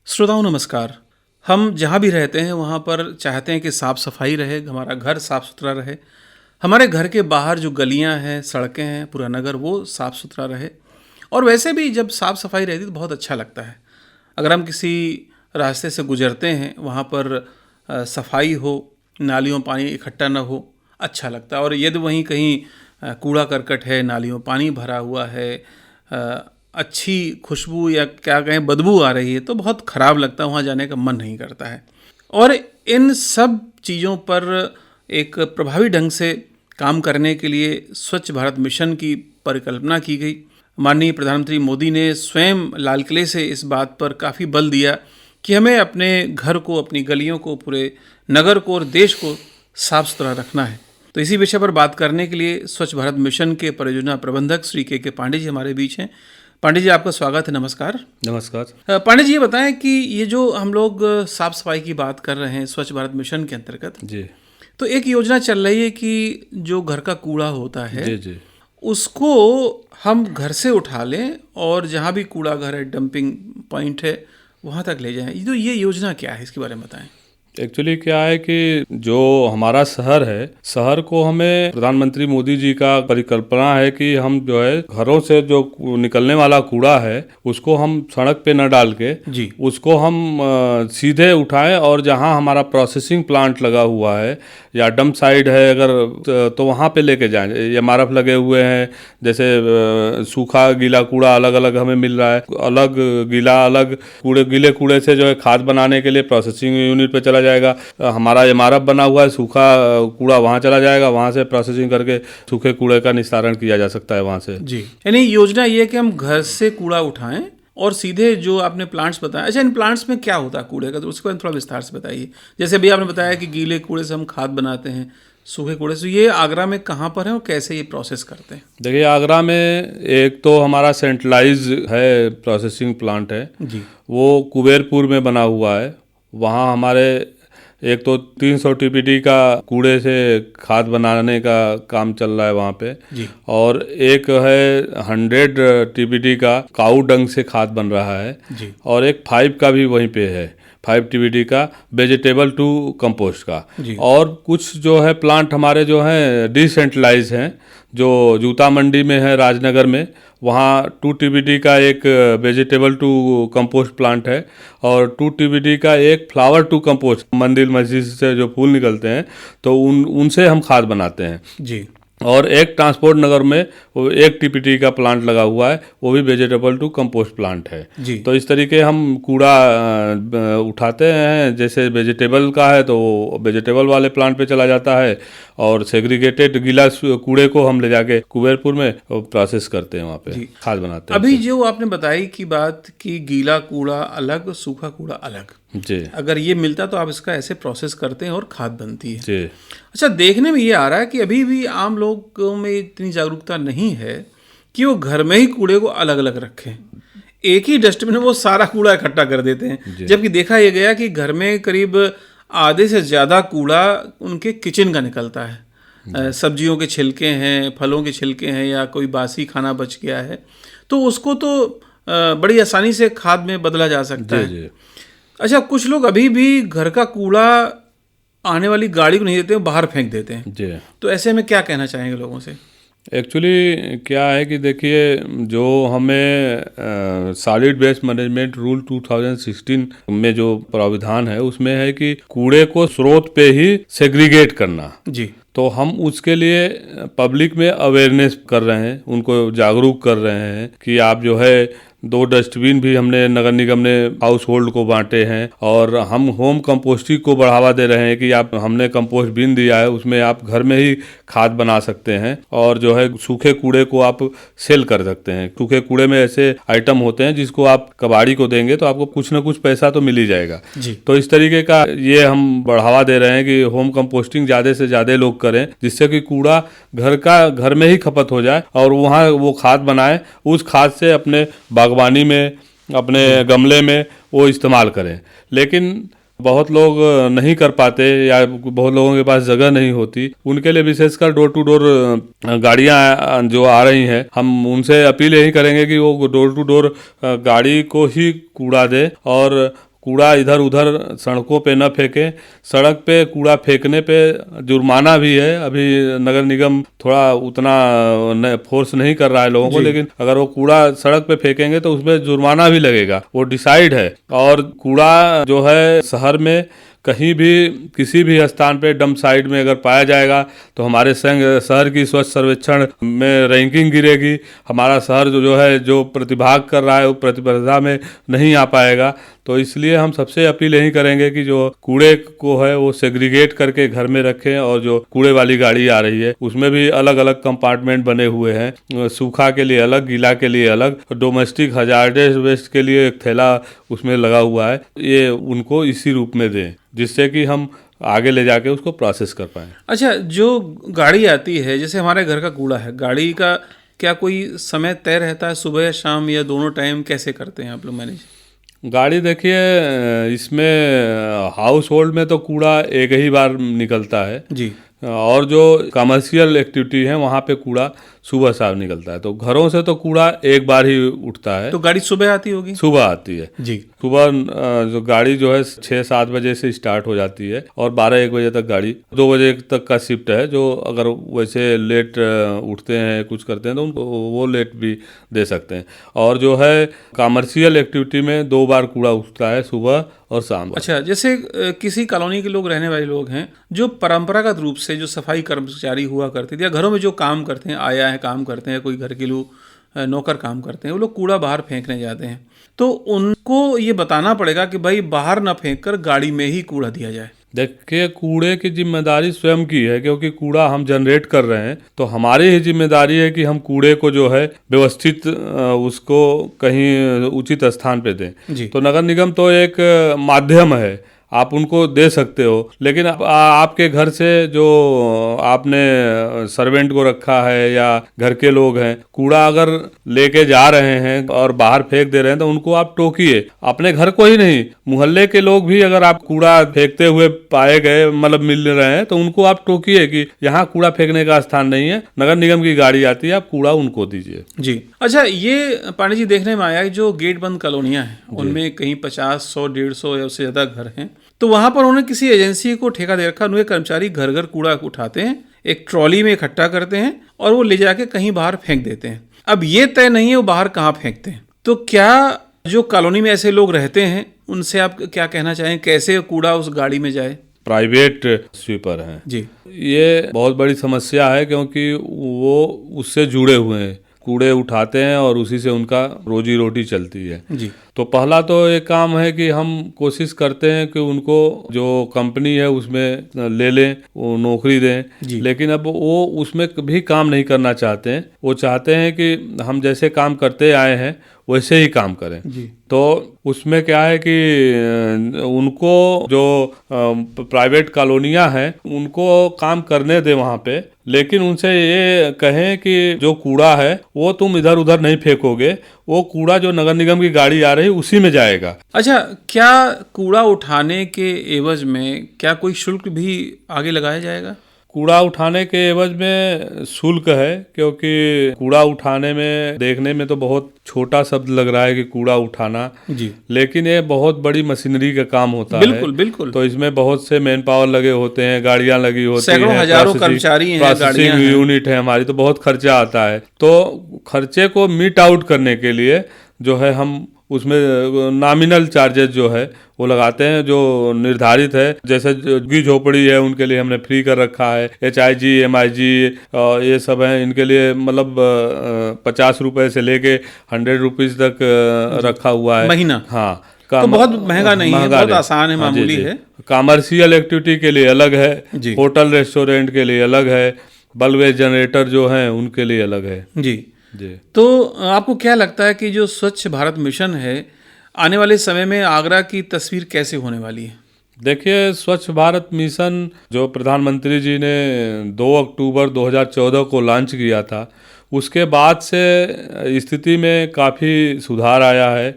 श्रोताओं नमस्कार। हम जहाँ भी रहते हैं वहाँ पर चाहते हैं कि साफ़ सफाई रहे, हमारा घर साफ़ सुथरा रहे, हमारे घर के बाहर जो गलियाँ हैं, सड़कें हैं, पूरा नगर वो साफ़ सुथरा रहे। और वैसे भी जब साफ़ सफाई रहती तो बहुत अच्छा लगता है। अगर हम किसी रास्ते से गुजरते हैं वहाँ पर सफाई हो, नालियों में पानी इकट्ठा ना हो, अच्छा लगता है। और यदि वहीं कहीं कूड़ा करकट है, नालियों में पानी भरा हुआ है, अच्छी खुशबू या क्या कहें बदबू आ रही है तो बहुत ख़राब लगता है, वहाँ जाने का मन नहीं करता है। और इन सब चीज़ों पर एक प्रभावी ढंग से काम करने के लिए स्वच्छ भारत मिशन की परिकल्पना की गई। माननीय प्रधानमंत्री मोदी ने स्वयं लाल किले से इस बात पर काफ़ी बल दिया कि हमें अपने घर को, अपनी गलियों को, पूरे नगर को और देश को साफ सुथरा रखना है। तो इसी विषय पर बात करने के लिए स्वच्छ भारत मिशन के परियोजना प्रबंधक श्री के पांडे जी हमारे बीच हैं। पांडे जी, आपका स्वागत है। नमस्कार। नमस्कार। पांडे जी, ये बताएं कि ये जो हम लोग साफ सफाई की बात कर रहे हैं स्वच्छ भारत मिशन के अंतर्गत, जी तो एक योजना चल रही है कि जो घर का कूड़ा होता है जी जी उसको हम घर से उठा लें और जहाँ भी कूड़ा घर है, डंपिंग पॉइंट है, वहाँ तक ले जाएं। तो ये योजना क्या है, इसके बारे में बताएं। एक्चुअली क्या है कि जो हमारा शहर है, शहर को हमें प्रधानमंत्री मोदी जी का परिकल्पना है कि हम जो है घरों से जो निकलने वाला कूड़ा है उसको हम सड़क पे न डाल के जी उसको हम सीधे उठाएं और जहां हमारा प्रोसेसिंग प्लांट लगा हुआ है या डंप साइड है अगर तो वहां पे लेके जाएं। एमआरएफ लगे हुए हैं, जैसे सूखा गीला कूड़ा अलग अलग हमें मिल रहा है, अलग गीला अलग गीले कूड़े से जो है खाद बनाने के लिए प्रोसेसिंग यूनिट पे चला जाएगा। हमारा एमआरएफ बना हुआ है, सूखा कूड़ा वहाँ चला जाएगा, वहाँ से प्रोसेसिंग करके सूखे कूड़े का निस्तारण किया जा सकता है वहाँ से। जी, यानी योजना ये है कि हम घर से कूड़ा उठाएं और सीधे जो आपने प्लांट्स बताया। अच्छा, इन प्लांट्स में क्या होता है कूड़े का, तो उसके बारे में थोड़ा विस्तार से बताइए। जैसे अभी आपने बताया कि गीले कूड़े से हम खाद बनाते हैं, सूखे कूड़े से। ये आगरा में कहाँ पर है और कैसे ये प्रोसेस करते हैं? देखिए, आगरा में एक तो हमारा सेंट्रलाइज है प्रोसेसिंग प्लांट है जी वो कुबेरपुर में बना हुआ है। वहाँ हमारे एक तो 300 टीपीटी का कूड़े से खाद बनाने का काम चल रहा है वहाँ पे जी और एक है 100 टीपीटी का काऊ डंग से खाद बन रहा है जी और एक 5 का भी वहीं पे है, 5 टीपीटी का वेजिटेबल टू कंपोस्ट का। जी और कुछ जो है प्लांट हमारे जो हैं डिसेंट्रलाइज हैं, जो जूता मंडी में है राजनगर में, वहाँ 2 टीबीडी का एक वेजिटेबल टू कंपोस्ट प्लांट है और 2 टीबीडी का एक फ्लावर टू कंपोस्ट, मंदिर मस्जिद से जो फूल निकलते हैं तो उनसे हम खाद बनाते हैं। जी और एक ट्रांसपोर्ट नगर में वो 1 टीपीटी का प्लांट लगा हुआ है, वो भी वेजिटेबल टू कंपोस्ट प्लांट है। जी तो इस तरीके हम कूड़ा उठाते हैं। जैसे वेजिटेबल का है तो वो वेजिटेबल वाले प्लांट पे चला जाता है और सेग्रीगेटेड गीला कूड़े को हम ले जाके कुबेरपुर में प्रोसेस करते हैं, वहाँ पे खाद बनाते हैं। अभी जो आपने बताई की बात कि गीला कूड़ा अलग, सूखा कूड़ा अलग, जी अगर ये मिलता तो आप इसका ऐसे प्रोसेस करते हैं और खाद बनती है। जी अच्छा, देखने में ये आ रहा है कि अभी भी आम लोगों में इतनी जागरूकता नहीं है कि वो घर में ही कूड़े को अलग अलग रखें। एक ही डस्टबिन में वो सारा कूड़ा इकट्ठा कर देते हैं, जबकि देखा यह गया कि घर में करीब आधे से ज़्यादा कूड़ा उनके किचन का निकलता है। सब्जियों के छिलके हैं, फलों के छिलके हैं या कोई बासी खाना बच गया है तो उसको तो बड़ी आसानी से खाद में बदला जा सकता है। जी अच्छा, कुछ लोग अभी भी घर का कूड़ा आने वाली गाड़ी को नहीं देते हैं, बाहर फेंक देते हैं। जी तो ऐसे में क्या कहना चाहेंगे लोगों से? एक्चुअली क्या है कि देखिए, जो हमें सॉलिड वेस्ट मैनेजमेंट रूल 2016 में जो प्राविधान है उसमें है कि कूड़े को स्रोत पे ही सेग्रीगेट करना। जी तो हम उसके लिए पब्लिक में अवेयरनेस कर रहे हैं, उनको जागरूक कर रहे हैं कि आप जो है 2 डस्टबिन भी हमने नगर निगम ने हाउस होल्ड को बांटे हैं और हम होम कंपोस्टिंग को बढ़ावा दे रहे हैं कि आप, हमने कंपोस्ट बिन दिया है, उसमें आप घर में ही खाद बना सकते हैं और जो है सूखे कूड़े को आप सेल कर सकते हैं। सूखे कूड़े में ऐसे आइटम होते हैं जिसको आप कबाड़ी को देंगे तो आपको कुछ ना कुछ पैसा तो मिल ही जाएगा। जी तो इस तरीके का ये हम बढ़ावा दे रहे हैं कि होम कंपोस्टिंग ज़्यादा से ज़्यादा लोग करें, जिससे कि कूड़ा घर में ही खपत हो जाए और वहाँ वो खाद बनाए, उस खाद से अपने बागवानी में, अपने गमले में वो इस्तेमाल करें। लेकिन बहुत लोग नहीं कर पाते या बहुत लोगों के पास जगह नहीं होती, उनके लिए विशेषकर डोर टू डोर गाड़ियाँ जो आ रही हैं, हम उनसे अपील यही करेंगे कि वो डोर टू डोर गाड़ी को ही कूड़ा दे और कूड़ा इधर उधर सड़कों पे न फेंकें। सड़क पे कूड़ा फेंकने पे जुर्माना भी है। अभी नगर निगम थोड़ा उतना फोर्स नहीं कर रहा है लोगों को, लेकिन अगर वो कूड़ा सड़क पे फेंकेंगे तो उसमें जुर्माना भी लगेगा, वो डिसाइड है। और कूड़ा जो है शहर में कहीं भी किसी भी स्थान पे डंप साइट में अगर पाया जाएगा तो हमारे शहर की स्वच्छ सर्वेक्षण में रैंकिंग गिरेगी। हमारा शहर जो है जो प्रतिभाग कर रहा है वो प्रतिस्पर्धा में नहीं आ पाएगा। तो इसलिए हम सबसे अपील यही करेंगे कि जो कूड़े को है वो सेग्रीगेट करके घर में रखें, और जो कूड़े वाली गाड़ी आ रही है उसमें भी अलग अलग कंपार्टमेंट बने हुए हैं, सूखा के लिए अलग, गीला के लिए अलग, डोमेस्टिक हजार्डस वेस्ट के लिए एक थैला उसमें लगा हुआ है। ये उनको इसी रूप में दें जिससे कि हम आगे ले जाके उसको प्रोसेस कर पाएँ। अच्छा, जो गाड़ी आती है, जैसे हमारे घर का कूड़ा है, गाड़ी का क्या कोई समय तय रहता है, सुबह या शाम या दोनों टाइम, कैसे करते हैं आप लोग मैनेज? गाड़ी देखिए, इसमें हाउस होल्ड में तो कूड़ा एक ही बार निकलता है जी। और जो कमर्शियल एक्टिविटी है वहाँ पे कूड़ा सुबह शाम निकलता है। तो घरों से तो कूड़ा एक बार ही उठता है। तो गाड़ी सुबह आती होगी? सुबह आती है जी। सुबह जो गाड़ी जो है 6-7 बजे से स्टार्ट हो जाती है और 12-1 बजे तक गाड़ी, 2 बजे तक का शिफ्ट है। जो अगर वैसे लेट उठते हैं कुछ करते हैं तो उनको वो लेट भी दे सकते हैं। और जो है कमर्शियल एक्टिविटी में 2 बार कूड़ा उठता है, सुबह और शाम। अच्छा, जैसे किसी कॉलोनी के लोग, रहने वाले लोग हैं जो परंपरागत रूप से जो सफाई कर्मचारी हुआ करते थे या घरों में जो काम करते हैं, आया है काम करते हैं, कोई घर के लोग नौकर काम करते हैं, वो लोग कूड़ा बाहर फेंकने जाते हैं, तो उनको ये बताना पड़ेगा कि भाई बाहर ना फेंक कर गाड़ी में ही कूड़ा दिया जाए। देखिए, कूड़े की जिम्मेदारी स्वयं की है, क्योंकि कूड़ा हम जनरेट कर रहे हैं तो हमारी ही जिम्मेदारी है कि हम कूड़े को जो है व्यवस्थित उसको कहीं उचित स्थान पे दें। तो नगर निगम तो एक माध्यम है, आप उनको दे सकते हो, लेकिन आपके घर से जो आपने सर्वेंट को रखा है या घर के लोग हैं, कूड़ा अगर लेके जा रहे हैं और बाहर फेंक दे रहे हैं तो उनको आप टोकिए। अपने घर को ही नहीं, मोहल्ले के लोग भी अगर आप कूड़ा फेंकते हुए पाए गए, मतलब मिल रहे हैं, तो उनको आप टोकिए कि यहाँ कूड़ा फेंकने का स्थान नहीं है, नगर निगम की गाड़ी आती है, आप कूड़ा उनको दीजिए। जी। अच्छा, ये पांडे जी देखने में आया कि जो गेट बंद कॉलोनियाँ हैं उनमें कहीं 50, 100, 150 या उससे ज़्यादा घर हैं, तो वहाँ पर उन्होंने किसी एजेंसी को ठेका दे रखा, उनके कर्मचारी घर घर कूड़ा उठाते हैं, एक ट्रॉली में इकट्ठा करते हैं और वो ले जाके कहीं बाहर फेंक देते हैं। अब ये तय नहीं है वो बाहर कहाँ फेंकते हैं। तो क्या जो कॉलोनी में ऐसे लोग रहते हैं उनसे आप क्या कहना चाहें, कैसे कूड़ा उस गाड़ी में जाए? प्राइवेट स्वीपर हैं जी, ये बहुत बड़ी समस्या है, क्योंकि वो उससे जुड़े हुए हैं, कूड़े उठाते हैं और उसी से उनका रोजी रोटी चलती है। जी। तो पहला तो एक काम है कि हम कोशिश करते हैं कि उनको जो कंपनी है उसमें ले लें, वो नौकरी दें, लेकिन अब वो उसमें भी काम नहीं करना चाहते हैं। वो चाहते हैं कि हम जैसे काम करते आए हैं वैसे ही काम करें। तो उसमें क्या है कि उनको जो प्राइवेट कॉलोनियां हैं उनको काम करने दें वहाँ पे, लेकिन उनसे ये कहें कि जो कूड़ा है वो तुम इधर उधर नहीं फेंकोगे, वो कूड़ा जो नगर निगम की गाड़ी आ रही है उसी में जाएगा। अच्छा, क्या कूड़ा उठाने के एवज में क्या कोई शुल्क भी आगे लगाया जाएगा? कूड़ा उठाने के एवज में शुल्क है, क्योंकि कूड़ा उठाने में देखने में तो बहुत छोटा शब्द लग रहा है कि कूड़ा उठाना, जी, लेकिन ये बहुत बड़ी मशीनरी का काम होता है। बिल्कुल बिल्कुल। तो इसमें बहुत से मैन पावर लगे होते हैं, गाड़ियां लगी होती हैं, हजारों कर्मचारी हैं, प्रोसेसिंग यूनिट है हमारी, तो बहुत खर्चा आता है। तो खर्चे को मीट आउट करने के लिए जो है हम उसमें नॉमिनल चार्जेस जो है वो लगाते हैं, जो निर्धारित है। जैसे झुग्गी झोपड़ी है उनके लिए हमने फ्री कर रखा है, HIG, MIG ये सब हैं, इनके लिए मतलब 50 रुपए से लेके 100 रुपीज़ तक रखा हुआ है महीना। हाँ, तो बहुत महंगा नहीं है, बहुत आसान है, मामूली है। कमर्शियल एक्टिविटी के लिए अलग है, होटल रेस्टोरेंट के लिए अलग है, बल्ब जनरेटर जो हैं उनके लिए अलग है। जी। तो आपको क्या लगता है कि जो स्वच्छ भारत मिशन है आने वाले समय में आगरा की तस्वीर कैसे होने वाली है? देखिए, स्वच्छ भारत मिशन जो प्रधानमंत्री जी ने 2 अक्टूबर 2014 को लॉन्च किया था, उसके बाद से स्थिति में काफ़ी सुधार आया है।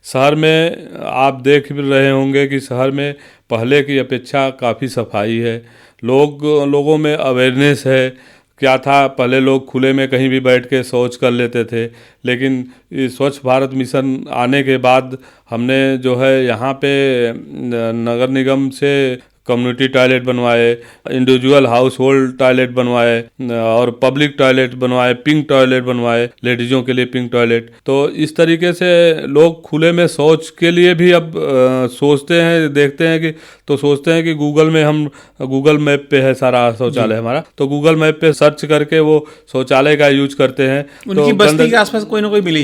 शहर में आप देख रहे होंगे कि शहर में पहले की अपेक्षा काफ़ी सफाई है, लोगों में अवेयरनेस है, क्या था, पहले लोग खुले में कहीं भी बैठ के शौच कर लेते थे, लेकिन ये स्वच्छ भारत मिशन आने के बाद हमने जो है यहाँ पे नगर निगम से कम्युनिटी टॉयलेट बनवाए, इंडिविजुअल हाउस होल्ड टॉयलेट बनवाए और पब्लिक टॉयलेट बनवाए, पिंक टॉयलेट बनवाए, लेडीज़ों के लिए पिंक टॉयलेट। तो इस तरीके से लोग खुले में शौच के लिए भी अब सोचते हैं, देखते हैं कि तो सोचते हैं कि गूगल मैप पे है सारा शौचालय हमारा, तो गूगल मैप पे सर्च करके वो शौचालय का यूज करते हैं। उनकी तो बस्ती के आसपास कोई ना कोई मिल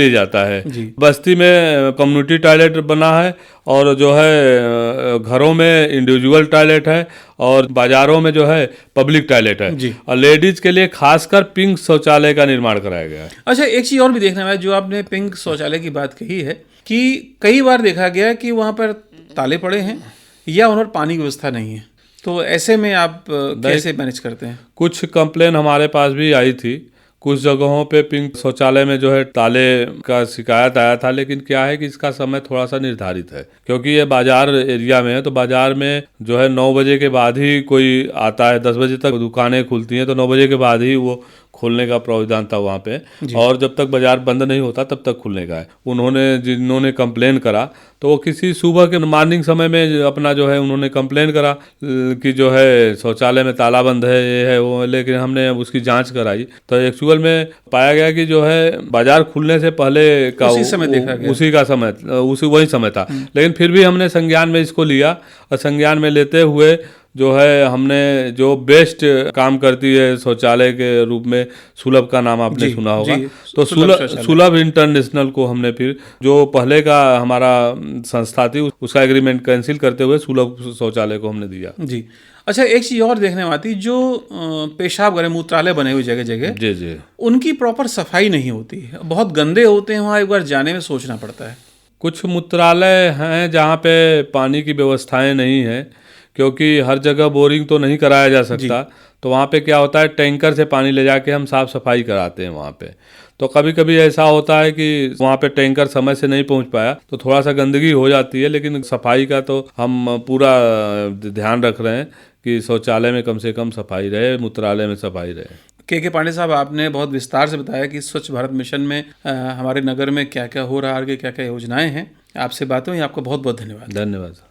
ही जाता है। बस्ती में कम्युनिटी टॉयलेट बना है और जो है घरों में इंडिविजुअल टॉयलेट है और बाजारों में जो है पब्लिक टॉयलेट है, और लेडीज के लिए खासकर पिंक शौचालय का निर्माण कराया गया है। अच्छा, एक चीज़ और भी देखने में जो आपने पिंक शौचालय की बात कही है कि कई बार देखा गया कि वहाँ पर ताले पड़े हैं या वहाँ पर पानी की व्यवस्था नहीं है, तो ऐसे में आप कैसे मैनेज करते हैं? कुछ कंप्लेन हमारे पास भी आई थी, कुछ जगहों पे पिंक शौचालय में जो है ताले का शिकायत आया था, लेकिन क्या है कि इसका समय थोड़ा सा निर्धारित है, क्योंकि ये बाजार एरिया में है, तो बाजार में जो है 9 बजे के बाद ही कोई आता है, 10 बजे तक दुकानें खुलती हैं, तो 9 बजे के बाद ही वो खोलने का प्रावधान था वहाँ पे, और जब तक बाजार बंद नहीं होता तब तक खुलने का है। जिन्होंने कंप्लेन करा तो वो किसी सुबह के मॉर्निंग समय में अपना जो है उन्होंने कंप्लेन करा कि जो है शौचालय में ताला बंद है, ये है वो, लेकिन हमने उसकी जांच कराई तो एक्चुअल में पाया गया कि जो है बाजार खुलने से पहले का उसी समय देखा गया, वही समय था। लेकिन फिर भी हमने संज्ञान में इसको लिया, और संज्ञान में लेते हुए जो है हमने जो बेस्ट काम करती है शौचालय के रूप में, सुलभ का नाम आपने सुना होगा, तो सुलभ इंटरनेशनल को हमने फिर जो पहले का हमारा संस्था थी उसका एग्रीमेंट कैंसिल करते हुए सुलभ शौचालय को हमने दिया। जी। अच्छा, एक चीज़ और देखने में आती, जो पेशाब घर मूत्रालय बने हुए जगह जगह, जी, उनकी प्रॉपर सफाई नहीं होती, बहुत गंदे होते हैं, वहाँ एक बार जाने में सोचना पड़ता है। कुछ मूत्रालय हैं जहाँ पे पानी की व्यवस्थाएं नहीं है, क्योंकि हर जगह बोरिंग तो नहीं कराया जा सकता, तो वहाँ पे क्या होता है, टैंकर से पानी ले जाके हम साफ़ सफाई कराते हैं वहाँ पे। तो कभी कभी ऐसा होता है कि वहाँ पे टैंकर समय से नहीं पहुँच पाया तो थोड़ा सा गंदगी हो जाती है, लेकिन सफाई का तो हम पूरा ध्यान रख रहे हैं कि शौचालय में कम से कम सफाई रहे, मूत्रालय में सफाई रहे। के पांडे साहब, आपने बहुत विस्तार से बताया कि स्वच्छ भारत मिशन में हमारे नगर में क्या क्या हो रहा है, आगे क्या क्या योजनाएं हैं। आपसे बात हुई, आपका बहुत बहुत धन्यवाद। धन्यवाद।